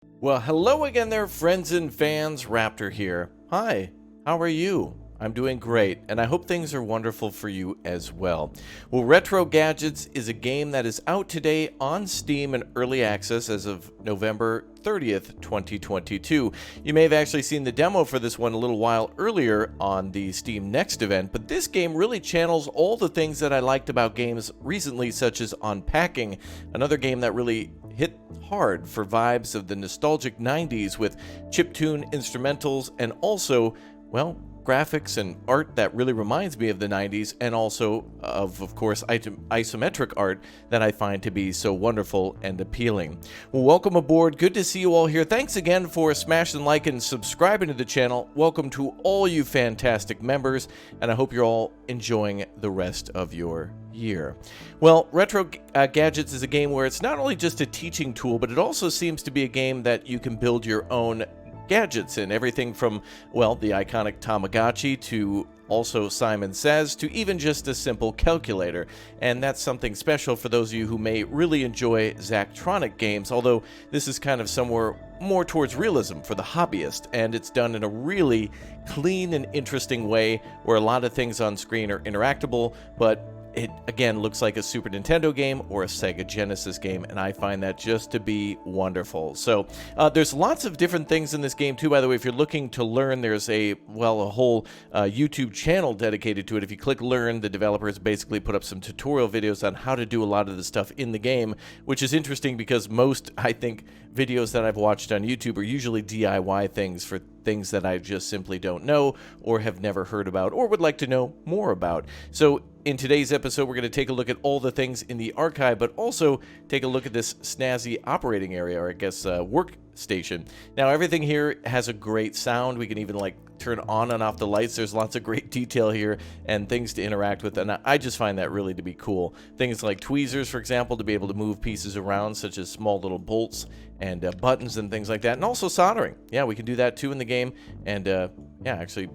Well, hello again there, friends and fans. Raptor here. Hi, how are you? I'm doing great, and I hope things are wonderful for you as well. Well, Retro Gadgets is a game that is out today on Steam in early access as of November 30th, 2022. You may have actually seen the demo for this one a little while earlier on the Steam Next event, but this game really channels all the things that I liked about games recently, such as Unpacking, another game that really hit hard for vibes of the nostalgic 90s with chiptune instrumentals and also, well, graphics and art that really reminds me of the 90s, and also of course, isometric art that I find to be so wonderful and appealing. Well, welcome aboard. Good to see you all here. Thanks again for smashing like and subscribing to the channel. Welcome to all you fantastic members, and I hope you're all enjoying the rest of your year. Well, Retro Gadgets is a game where it's not only just a teaching tool, but it also seems to be a game that you can build your own gadgets in. Everything from, well, the iconic Tamagotchi to also Simon Says to even just a simple calculator. And that's something special for those of you who may really enjoy Zachtronic games, although this is kind of somewhere more towards realism for the hobbyist, and it's done in a really clean and interesting way where a lot of things on screen are interactable, but it, again, looks like a Super Nintendo game or a Sega Genesis game, and I find that just to be wonderful. So there's lots of different things in this game, too. By the way, if you're looking to learn, there's a whole YouTube channel dedicated to it. If you click Learn, the developers basically put up some tutorial videos on how to do a lot of the stuff in the game, which is interesting because most, I think, videos that I've watched on YouTube are usually DIY things for things that I just simply don't know or have never heard about or would like to know more about. So in today's episode, we're going to take a look at all the things in the archive, but also take a look at this snazzy operating area, or I guess workstation. Now, everything here has a great sound. We can even turn on and off the lights. There's lots of great detail here and things to interact with, and I just find that really to be cool. Things like tweezers, for example, to be able to move pieces around, such as small little bolts and buttons and things like that, and also soldering. Yeah, we can do that too in the game, and yeah, actually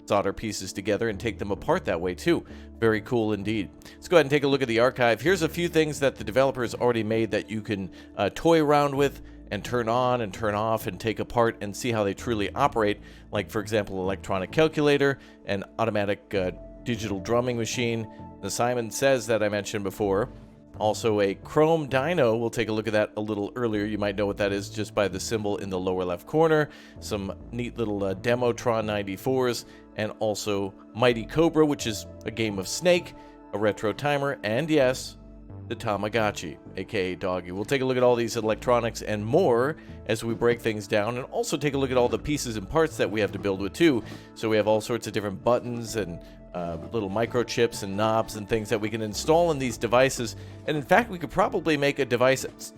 solder pieces together and take them apart that way too. Very cool indeed. Let's go ahead and take a look at the archive. Here's a few things that the developers already made that you can toy around with and turn on and turn off and take apart and see how they truly operate. Like, for example, electronic calculator, an automatic digital drumming machine, the Simon Says that I mentioned before. Also a chrome dyno. We'll take a look at that a little earlier. You might know what that is just by the symbol in the lower left corner. Some neat little Demotron 94s, and also Mighty Cobra, which is a game of Snake, a retro timer, and yes, the Tamagotchi, aka Doggy. We'll take a look at all these electronics and more as we break things down, and also take a look at all the pieces and parts that we have to build with too. So we have all sorts of different buttons and little microchips and knobs and things that we can install in these devices. And in fact, we could probably make a device that's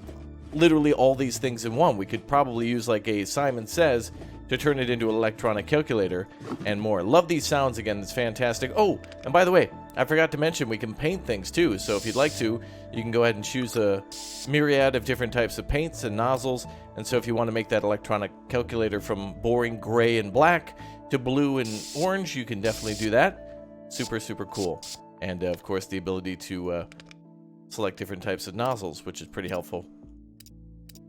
literally all these things in one. We could probably use like a Simon Says to turn it into an electronic calculator and more. Love these sounds again. It's fantastic. Oh, and by the way, I forgot to mention we can paint things too. So if you'd like to, you can go ahead and choose a myriad of different types of paints and nozzles. And so if you want to make that electronic calculator from boring gray and black to blue and orange, you can definitely do that. Super, super cool. And of course, the ability to select different types of nozzles, which is pretty helpful.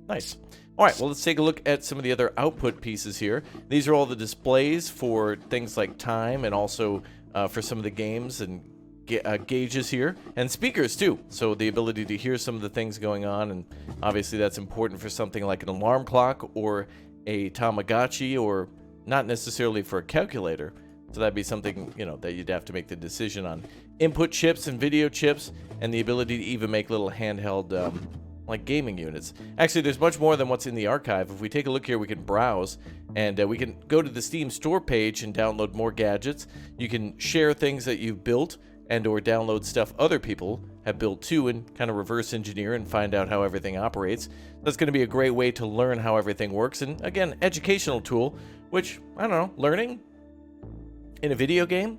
Nice. All right, well, let's take a look at some of the other output pieces here. These are all the displays for things like time, and also for some of the games and gauges here, and speakers too. So the ability to hear some of the things going on, and obviously that's important for something like an alarm clock or a Tamagotchi, or not necessarily for a calculator. So that'd be something, you know, that you'd have to make the decision on. Input chips and video chips, and the ability to even make little handheld like gaming units. Actually, there's much more than what's in the archive. If we take a look here, we can browse, and we can go to the Steam store page and download more gadgets. You can share things that you've built and or download stuff other people have built too, and kind of reverse engineer and find out how everything operates. That's going to be a great way to learn how everything works, and again, educational tool, which, I don't know, learning in a video game?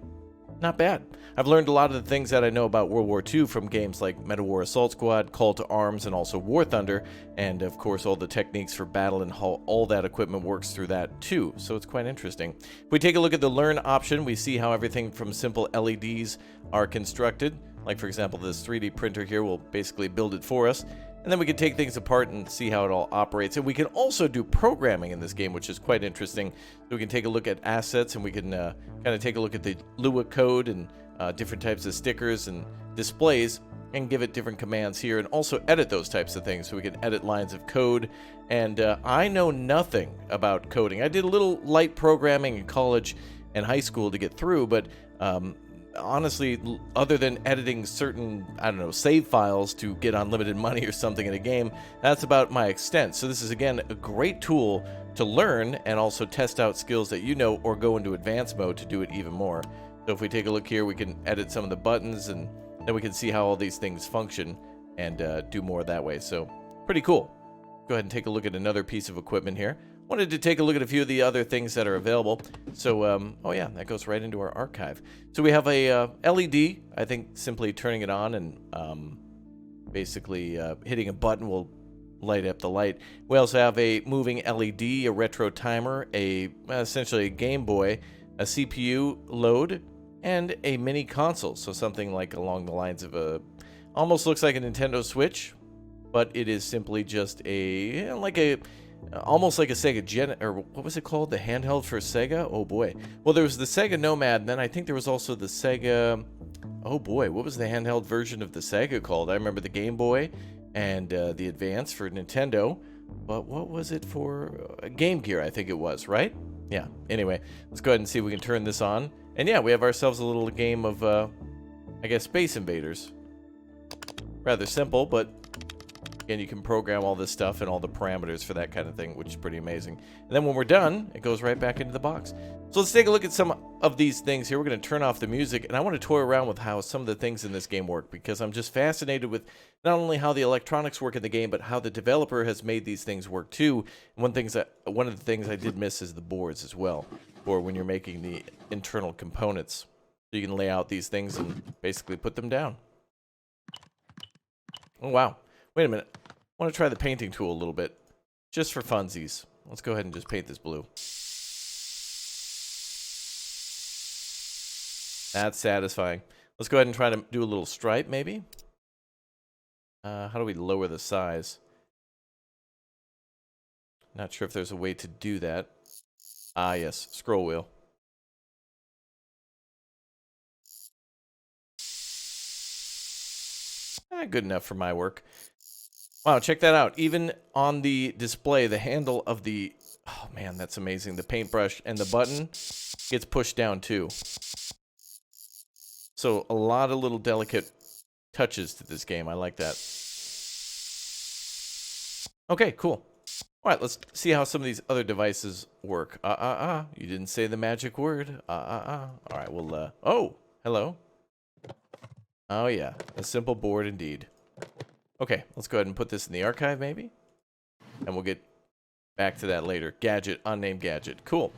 Not bad. I've learned a lot of the things that I know about World War II from games like Medawar Assault Squad, Call to Arms, and also War Thunder, and of course all the techniques for battle and how all that equipment works through that too, so it's quite interesting. If we take a look at the Learn option, we see how everything from simple LEDs are constructed. Like, for example, this 3D printer here will basically build it for us. And then we can take things apart and see how it all operates. And we can also do programming in this game, which is quite interesting. So we can take a look at assets, and we can kind of take a look at the Lua code and different types of stickers and displays, and give it different commands here, and also edit those types of things. So we can edit lines of code. And I know nothing about coding. I did a little light programming in college and high school to get through, but honestly, other than editing certain, I don't know, save files to get unlimited money or something in a game, that's about my extent. So this is, again, a great tool to learn and also test out skills that you know, or go into advanced mode to do it even more. So if we take a look here, we can edit some of the buttons, and then we can see how all these things function and do more that way. So pretty cool. Go ahead and take a look at another piece of equipment here. Wanted to take a look at a few of the other things that are available. So, oh yeah, that goes right into our archive. So we have a LED. I think simply turning it on and basically hitting a button will light up the light. We also have a moving LED, a retro timer, essentially a Game Boy, a CPU load, and a mini console. So something like along the lines of almost looks like a Nintendo Switch, but it is simply just almost like a Sega or what was it called? The handheld for Sega? Oh boy. Well, there was the Sega Nomad, and then I think there was also the Sega, oh boy, what was the handheld version of the Sega called? I remember the Game Boy and the Advance for Nintendo, but what was it for? Game Gear, I think it was, right? Yeah, anyway, let's go ahead and see if we can turn this on. And yeah, we have ourselves a little game of, I guess, Space Invaders. Rather simple, but again, you can program all this stuff and all the parameters for that kind of thing, which is pretty amazing. And then when we're done, it goes right back into the box. So let's take a look at some of these things here. We're going to turn off the music, and I want to toy around with how some of the things in this game work, because I'm just fascinated with not only how the electronics work in the game, but how the developer has made these things work too. And one of the things I did miss is the boards as well, or when you're making the internal components. So you can lay out these things and basically put them down. Oh, wow. Wait a minute. I want to try the painting tool a little bit, just for funsies. Let's go ahead and just paint this blue. That's satisfying. Let's go ahead and try to do a little stripe, maybe. How do we lower the size? Not sure if there's a way to do that. Ah, yes. Scroll wheel. Good enough for my work. Wow, check that out. Even on the display, the handle of the... Oh, man, that's amazing. The paintbrush and the button gets pushed down, too. So, a lot of little delicate touches to this game. I like that. Okay, cool. All right, let's see how some of these other devices work. You didn't say the magic word. All right, well, oh, hello. Oh, yeah, a simple board indeed. Okay, let's go ahead and put this in the archive, maybe. And we'll get back to that later. Gadget, unnamed gadget. Cool.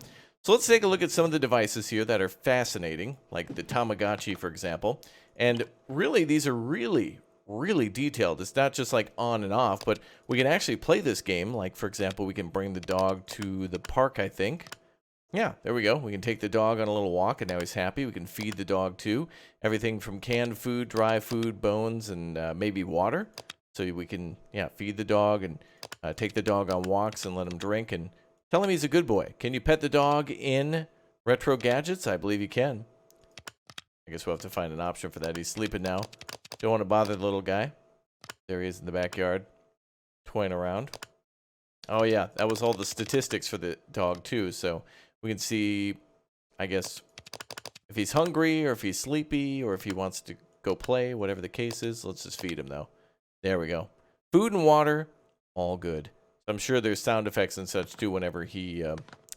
So let's take a look at some of the devices here that are fascinating, like the Tamagotchi, for example. And really, these are really detailed. It's not just like on and off, but we can actually play this game. Like, for example, we can bring the dog to the park, I think. Yeah, there we go. We can take the dog on a little walk, and now he's happy. We can feed the dog, too. Everything from canned food, dry food, bones, and maybe water. So we can, yeah, feed the dog and take the dog on walks and let him drink and tell him he's a good boy. Can you pet the dog in Retro Gadgets? I believe you can. I guess we'll have to find an option for that. He's sleeping now. Don't want to bother the little guy. There he is in the backyard, toying around. Oh, yeah, that was all the statistics for the dog, too. So we can see, I guess, if he's hungry or if he's sleepy or if he wants to go play, whatever the case is. Let's just feed him, though. There we go. Food and water, all good. I'm sure there's sound effects and such, too, whenever he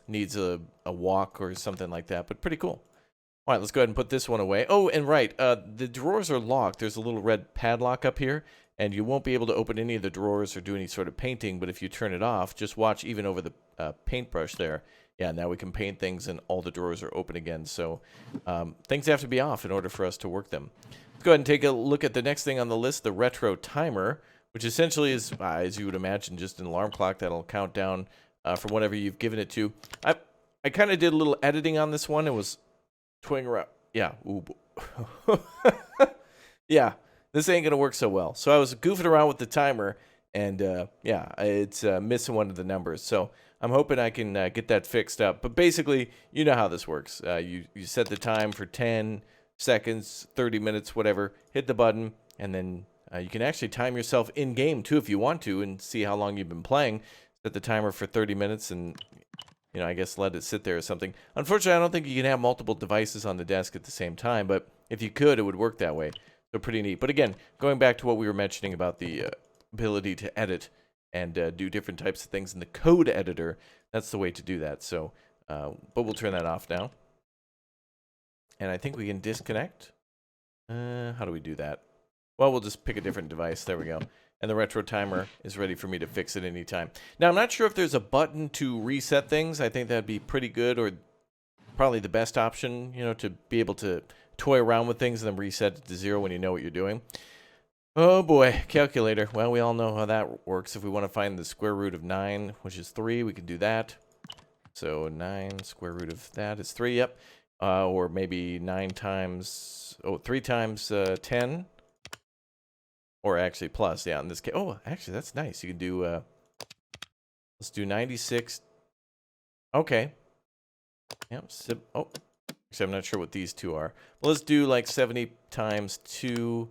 needs a walk or something like that. But pretty cool. All right, let's go ahead and put this one away. Oh, and right, the drawers are locked. There's a little red padlock up here, and you won't be able to open any of the drawers or do any sort of painting. But if you turn it off, just watch even over the paintbrush there. Yeah, now we can paint things, and all the drawers are open again. So things have to be off in order for us to work them. Let's go ahead and take a look at the next thing on the list, the retro timer, which essentially is, as you would imagine, just an alarm clock that'll count down from whatever you've given it to. I kind of did a little editing on this one. It was toying around. Yeah. Ooh. Yeah, this ain't going to work so well. So I was goofing around with the timer, And yeah, it's missing one of the numbers. So I'm hoping I can get that fixed up. But basically, you know how this works. You set the time for 10 seconds, 30 minutes, whatever. Hit the button, and then you can actually time yourself in game too if you want to, and see how long you've been playing. Set the timer for 30 minutes, and I guess let it sit there or something. Unfortunately, I don't think you can have multiple devices on the desk at the same time. But if you could, it would work that way. So pretty neat. But again, going back to what we were mentioning about the ability to edit and do different types of things in the code editor, that's the way to do that. So, but we'll turn that off now. And I think we can disconnect. How do we do that? Well, we'll just pick a different device. There we go. And the retro timer is ready for me to fix it anytime. Now, I'm not sure if there's a button to reset things. I think that'd be pretty good, or probably the best option, to be able to toy around with things and then reset it to 0 when you know what you're doing. Oh boy, calculator. Well, we all know how that works. If we want to find the square root of 9, which is 3, we can do that. So 9 square root of that is 3, yep. Or maybe 3 times 10. Or actually plus, yeah, in this case. Oh, actually, that's nice. You can do, let's do 96. Okay. Yep. Oh, actually, I'm not sure what these two are. Well, let's do like 70 times 2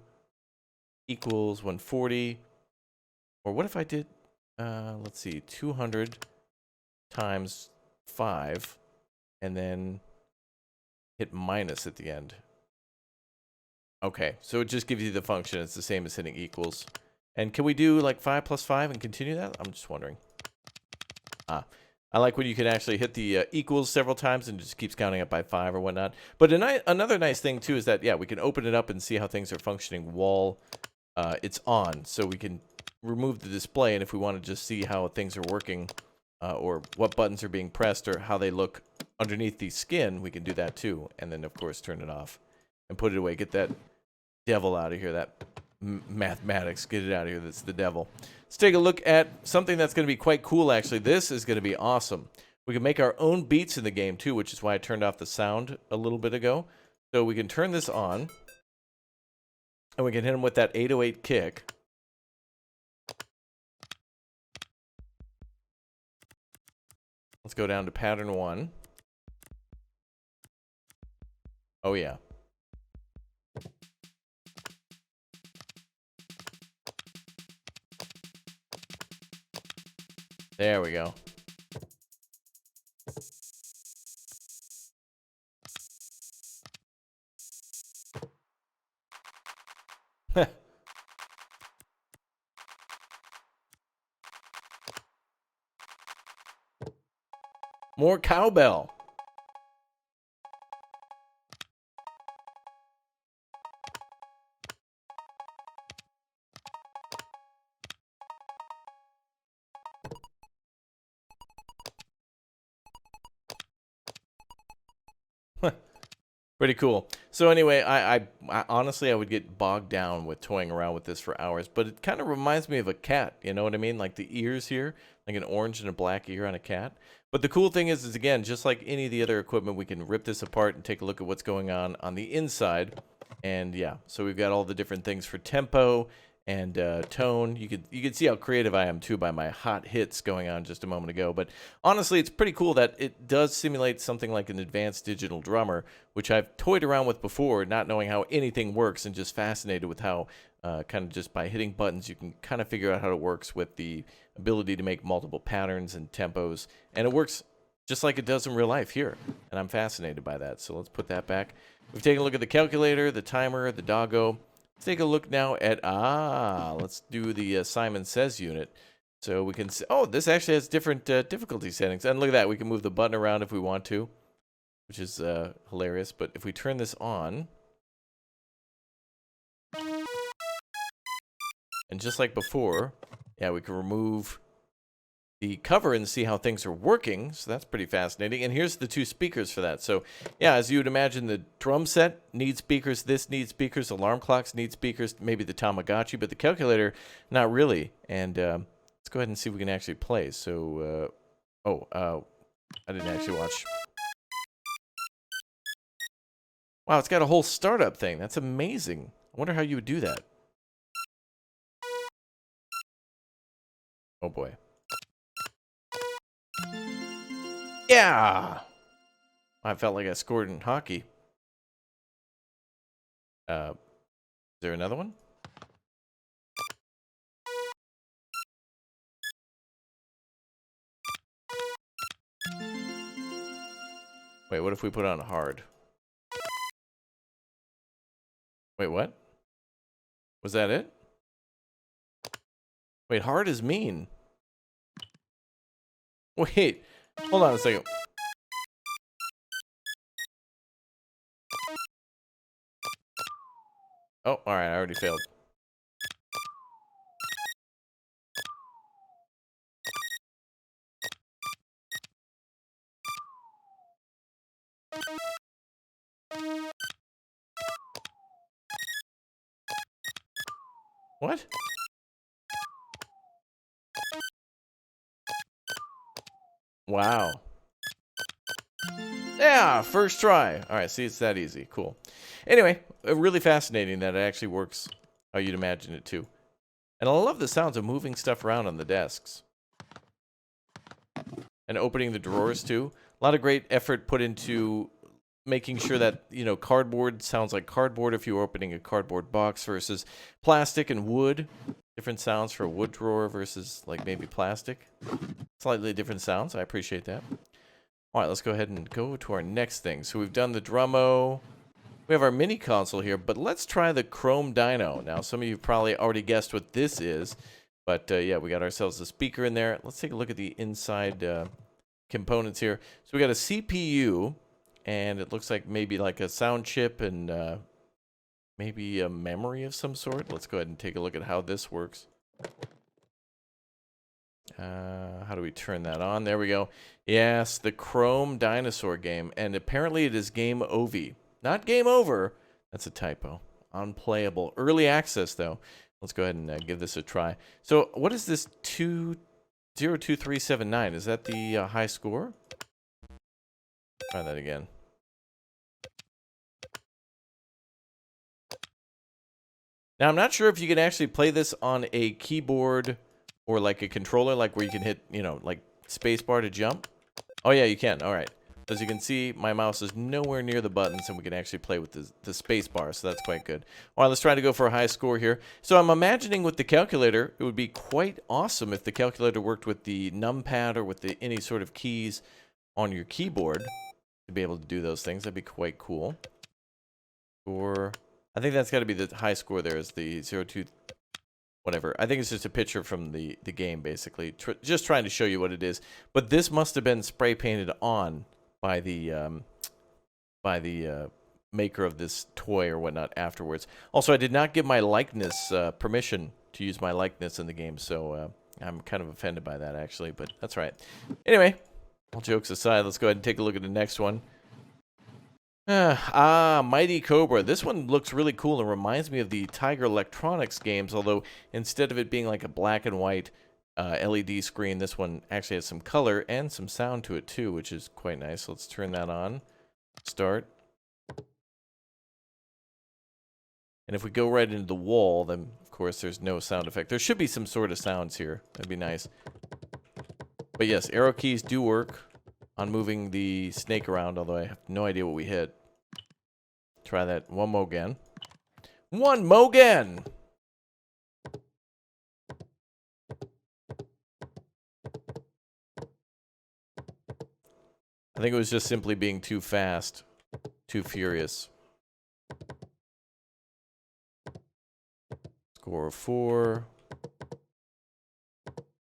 equals 140. Or what if I did, let's see, 200 times 5, and then hit minus at the end. Okay, so it just gives you the function. It's the same as hitting equals. And can we do like 5 plus 5 and continue that? I'm just wondering. I like when you can actually hit the equals several times and it just keeps counting up by 5 or whatnot. But another nice thing too is that, yeah, we can open it up and see how things are functioning while it's on. So we can remove the display, and if we want to just see how things are working or what buttons are being pressed or how they look underneath the skin, we can do that too. And then, of course, turn it off and put it away. Get that devil out of here, that mathematics. Get it out of here. That's the devil. Let's take a look at something that's going to be quite cool, actually. This is going to be awesome. We can make our own beats in the game, too, which is why I turned off the sound a little bit ago. So we can turn this on, and we can hit him with that 808 kick. Let's go down to pattern 1. Oh, yeah. There we go. More cowbell. Pretty cool. So anyway, I honestly, I would get bogged down with toying around with this for hours, but it kind of reminds me of a cat. You know what I mean? Like the ears here, like an orange and a black ear on a cat. But the cool thing is again, just like any of the other equipment, we can rip this apart and take a look at what's going on the inside. And yeah, so we've got all the different things for tempo and tone. You could see how creative I am too by my hot hits going on just a moment ago. But honestly, it's pretty cool that it does simulate something like an advanced digital drummer, which I've toyed around with before, not knowing how anything works, and just fascinated with how kind of just by hitting buttons you can kind of figure out how it works with the ability to make multiple patterns and tempos, and it works just like it does in real life here, and I'm fascinated by that. So let's put that back. We've taken a look at the calculator, the timer, the doggo. Let's take a look now at, let's do the Simon Says unit. So we can see, oh, this actually has different difficulty settings. And look at that, we can move the button around if we want to, which is hilarious. But if we turn this on, and just like before, yeah, we can remove the cover and see how things are working. So that's pretty fascinating. And here's the 2 speakers for that. So yeah, as you would imagine, the drum set needs speakers. This needs speakers. Alarm clocks need speakers. Maybe the Tamagotchi, but the calculator, not really. And let's go ahead and see if we can actually play. So, I didn't actually watch. Wow, it's got a whole startup thing. That's amazing. I wonder how you would do that. Oh boy. Yeah! I felt like I scored in hockey. Is there another one? Wait, what if we put on hard? Wait, what? Was that it? Wait, hard is mean. Wait, hold on a second. Oh, alright, I already failed. What? Wow. Yeah, first try. Alright, see, it's that easy. Cool. Anyway, really fascinating that it actually works how you'd imagine it too. And I love the sounds of moving stuff around on the desks. And opening the drawers too. A lot of great effort put into making sure that, you know, cardboard sounds like cardboard if you're opening a cardboard box versus plastic and wood. Different sounds for a wood drawer versus like maybe plastic. Slightly different sounds. I appreciate that. All right, let's go ahead and go to our next thing. So we've done the Drummo. We have our mini console here, but let's try the Chrome Dyno. Now, some of you probably already guessed what this is, but yeah, we got ourselves a speaker in there. Let's take a look at the inside components here. So we got a CPU, and it looks like maybe like a sound chip and maybe a memory of some sort. Let's go ahead and take a look at how this works. How do we turn that on? There we go. Yes, the Chrome Dinosaur game, and apparently it is game OV. Not game over. That's a typo. Unplayable. Early access, though. Let's go ahead and give this a try. So, what is this 02379? Is that the high score? Try that again. Now, I'm not sure if you can actually play this on a keyboard or like a controller, like where you can hit, you know, like spacebar to jump. Oh, yeah, you can. All right. As you can see, my mouse is nowhere near the buttons, and we can actually play with the space bar, so that's quite good. All right, let's try to go for a high score here. So I'm imagining with the calculator, it would be quite awesome if the calculator worked with the numpad or with any sort of keys on your keyboard to be able to do those things. That'd be quite cool. Or I think that's got to be the high score there is the 02, whatever. I think it's just a picture from the game, basically. Just trying to show you what it is. But this must have been spray painted on by the maker of this toy or whatnot afterwards. Also, I did not give my likeness permission to use my likeness in the game, so I'm kind of offended by that, actually, but that's right. Anyway, all jokes aside, let's go ahead and take a look at the next one. Mighty Cobra. This one looks really cool and reminds me of the Tiger Electronics games, although instead of it being like a black and white LED screen, this one actually has some color and some sound to it too, which is quite nice. Let's turn that on. Start. And if we go right into the wall, then of course there's no sound effect. There should be some sort of sounds here. That'd be nice. But yes, arrow keys do work on moving the snake around, although I have no idea what we hit. Try that one more again. One more again! I think it was just simply being too fast, too furious. Score of 4,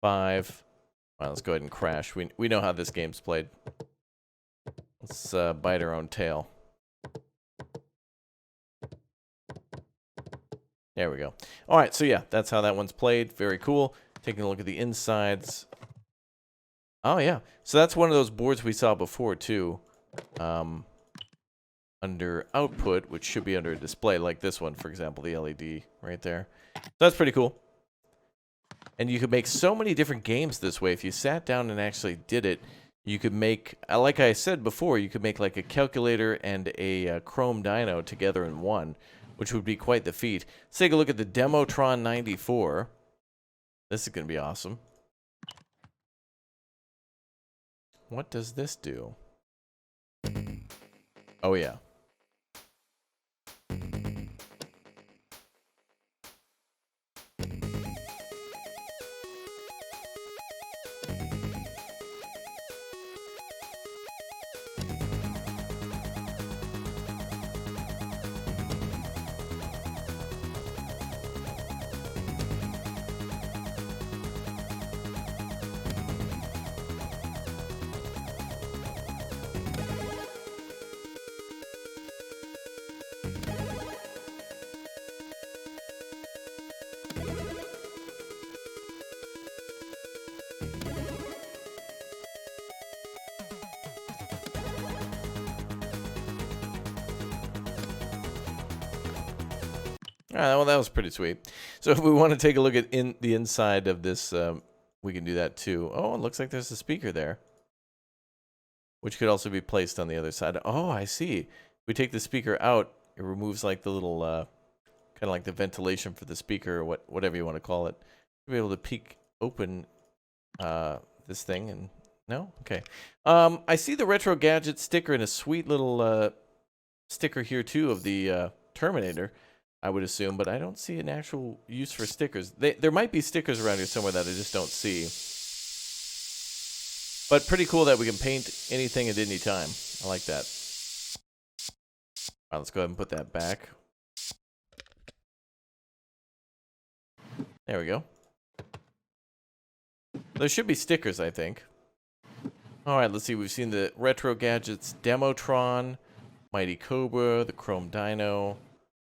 5. All right, let's go ahead and crash. We know how this game's played. Let's bite our own tail. There we go. All right, so yeah, that's how that one's played. Very cool. Taking a look at the insides. Oh, yeah. So that's one of those boards we saw before, too. Under output, which should be under display, like this one, for example, the LED right there. So that's pretty cool. And you could make so many different games this way. If you sat down and actually did it, you could make, like I said before, you could make like a calculator and a Chrome Dyno together in one, which would be quite the feat. Let's take a look at the Demotron 94. This is going to be awesome. What does this do? Oh, yeah. All right, well, that was pretty sweet. So if we want to take a look at the inside of this, we can do that too. Oh, it looks like there's a speaker there, which could also be placed on the other side. Oh, I see. If we take the speaker out, it removes like the little, kind of like the ventilation for the speaker, or whatever you want to call it. We'll be able to peek open this thing, and no? Okay. I see the Retro Gadget sticker and a sweet little sticker here too of the Terminator, I would assume, but I don't see an actual use for stickers. There might be stickers around here somewhere that I just don't see. But pretty cool that we can paint anything at any time. I like that. All right, let's go ahead and put that back. There we go. There should be stickers, I think. All right, let's see. We've seen the Retro Gadgets Demotron, Mighty Cobra, the Chrome Dino.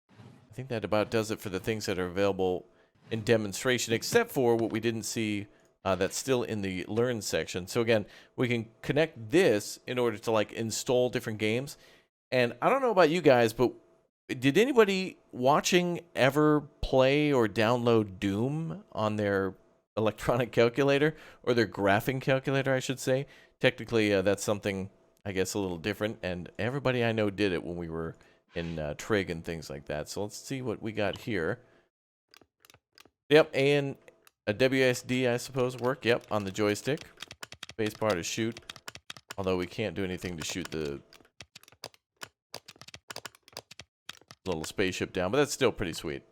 I think that about does it for the things that are available in demonstration, except for what we didn't see that's still in the Learn section. So again, we can connect this in order to like install different games. And I don't know about you guys, but did anybody watching ever play or download Doom on their electronic calculator, or their graphing calculator, I should say? Technically, that's something, I guess, a little different, and everybody I know did it when we were in Trig and things like that. So let's see what we got here. Yep, and a WSD, I suppose, work. Yep, on the joystick. Spacebar to shoot. Although we can't do anything to shoot the little spaceship down, but that's still pretty sweet.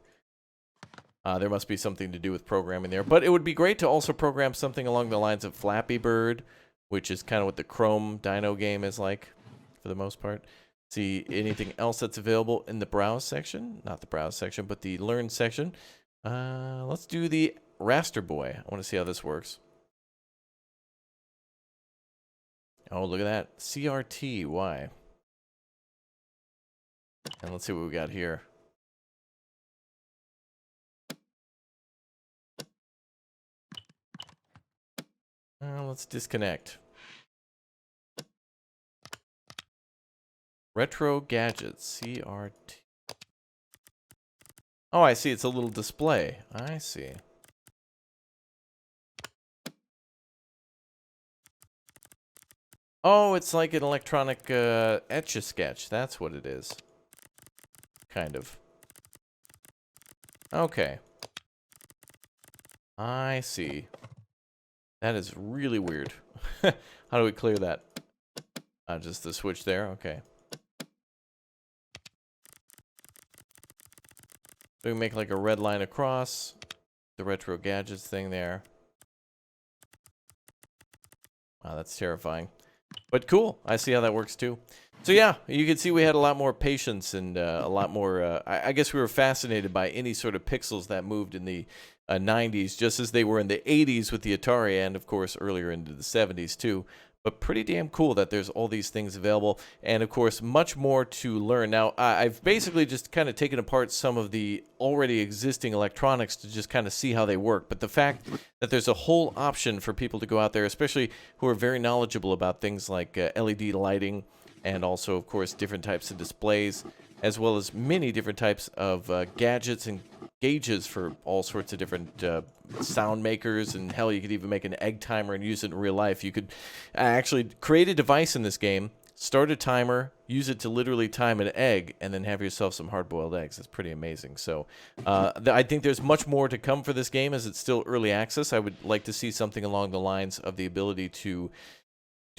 There must be something to do with programming there. But it would be great to also program something along the lines of Flappy Bird, which is kind of what the Chrome Dino game is like, for the most part. See anything else that's available in the Browse section? Not the Browse section, but the Learn section. Let's do the Raster Boy. I want to see how this works. Oh, look at that. CRT. Why? And let's see what we got here. Let's disconnect. Retro Gadgets, CRT. Oh, I see. It's a little display. I see. Oh, it's like an electronic Etch-a-Sketch. That's what it is. Kind of. Okay. I see. That is really weird. How do we clear that? Just the switch there? Okay. We can make like a red line across the Retro Gadgets thing there. Wow, that's terrifying. But cool. I see how that works too. So yeah, you can see we had a lot more patience and a lot more... I guess we were fascinated by any sort of pixels that moved in the 90s, just as they were in the 80s with the Atari, and of course earlier into the 70s too. But pretty damn cool that there's all these things available, and of course much more to learn. Now, I've basically just kind of taken apart some of the already existing electronics to just kind of see how they work. But the fact that there's a whole option for people to go out there, especially who are very knowledgeable about things like LED lighting, and also, of course, different types of displays, as well as many different types of gadgets and gauges for all sorts of different sound makers, and hell, you could even make an egg timer and use it in real life. You could actually create a device in this game, start a timer, use it to literally time an egg, and then have yourself some hard-boiled eggs. That's pretty amazing. So I think there's much more to come for this game, as it's still early access. I would like to see something along the lines of the ability to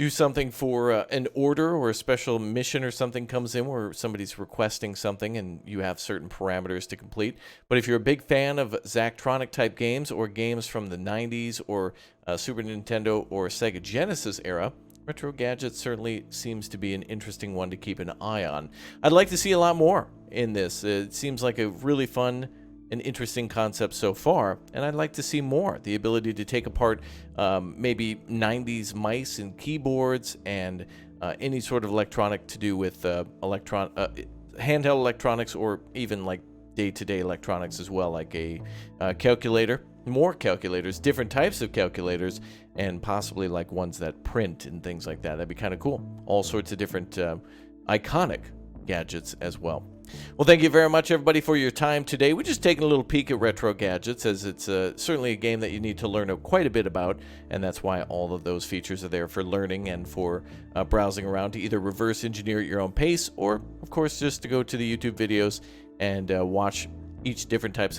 do something for an order or a special mission or something comes in where somebody's requesting something and you have certain parameters to complete. But if you're a big fan of Zachtronic type games or games from the 90s or Super Nintendo or Sega Genesis era, Retro Gadget certainly seems to be an interesting one to keep an eye on. I'd like to see a lot more in this. It seems like a really fun and interesting concept so far, and I'd like to see more. The ability to take apart maybe 90s mice and keyboards and any sort of electronic to do with handheld electronics or even like day-to-day electronics as well, like a calculator, more calculators, different types of calculators, and possibly like ones that print and things like that. That'd be kind of cool. All sorts of different iconic gadgets as well. Well, thank you very much, everybody, for your time today. We're just taking a little peek at Retro Gadgets, as it's certainly a game that you need to learn quite a bit about, and that's why all of those features are there for learning and for browsing around to either reverse engineer at your own pace or, of course, just to go to the YouTube videos and watch each different type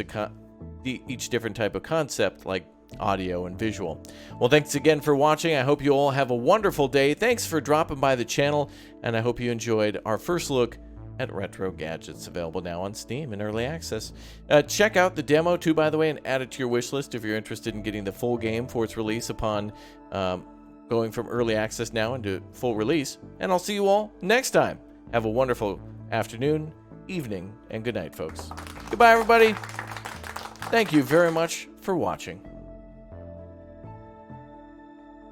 of concept, like audio and visual. Well, thanks again for watching. I hope you all have a wonderful day. Thanks for dropping by the channel, and I hope you enjoyed our first look at Retro Gadgets, available now on Steam in early access. Check out the demo too, by the way, and add it to your wish list if you're interested in getting the full game for its release upon going from early access now into full release. And I'll see you all next time. Have a wonderful afternoon, evening, and good night, folks. Goodbye, everybody. Thank you very much for watching.